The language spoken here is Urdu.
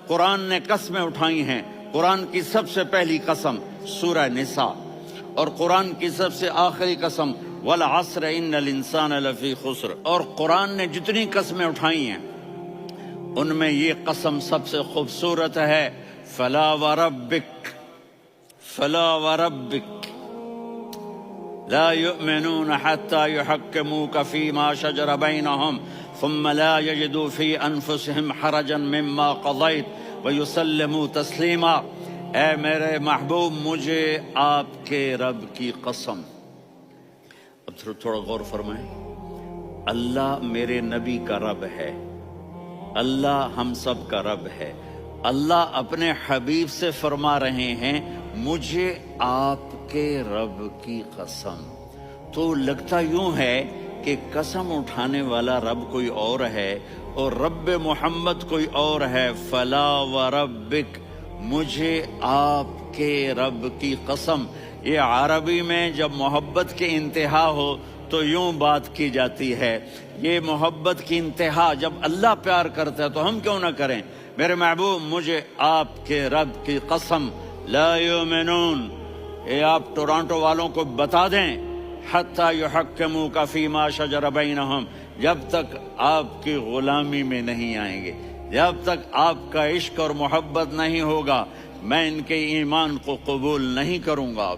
قرآن نے قسمیں اٹھائی ہیں۔ قرآن کی سب سے پہلی قسم سورہ نساء، اور قرآن کی سب سے آخری قسم والعصر ان الانسان لفی خسر۔ اور قرآن نے جتنی قسمیں اٹھائی ہیں ان میں یہ قسم سب سے خوبصورت ہے، فلا وربک، فلا وربک لا يؤمنون حتى يحكموك فيما شجر بينهم ثم لا يجدوا في انفسهم حرجا مما قضيت ويسلموا تسلیما۔ اے میرے محبوب، مجھے آپ کے رب کی قسم۔ اب تھوڑا غور فرمائیں، اللہ میرے نبی کا رب ہے، اللہ ہم سب کا رب ہے۔ اللہ اپنے حبیب سے فرما رہے ہیں مجھے آپ کے رب کی قسم۔ تو لگتا یوں ہے کہ قسم اٹھانے والا رب کوئی اور ہے اور رب محمد کوئی اور ہے۔ فلا وربک، مجھے آپ کے رب کی قسم۔ یہ عربی میں جب محبت کی انتہا ہو تو یوں بات کی جاتی ہے۔ یہ محبت کی انتہا جب اللہ پیار کرتا ہے تو ہم کیوں نہ کریں؟ میرے محبوب، مجھے آپ کے رب کی قسم، لا یؤمنون، یہ آپ ٹورانٹو والوں کو بتا دیں، حتی یحکموک فیما شجر بینہم، جب تک آپ کی غلامی میں نہیں آئیں گے، جب تک آپ کا عشق اور محبت نہیں ہوگا، میں ان کے ایمان کو قبول نہیں کروں گا۔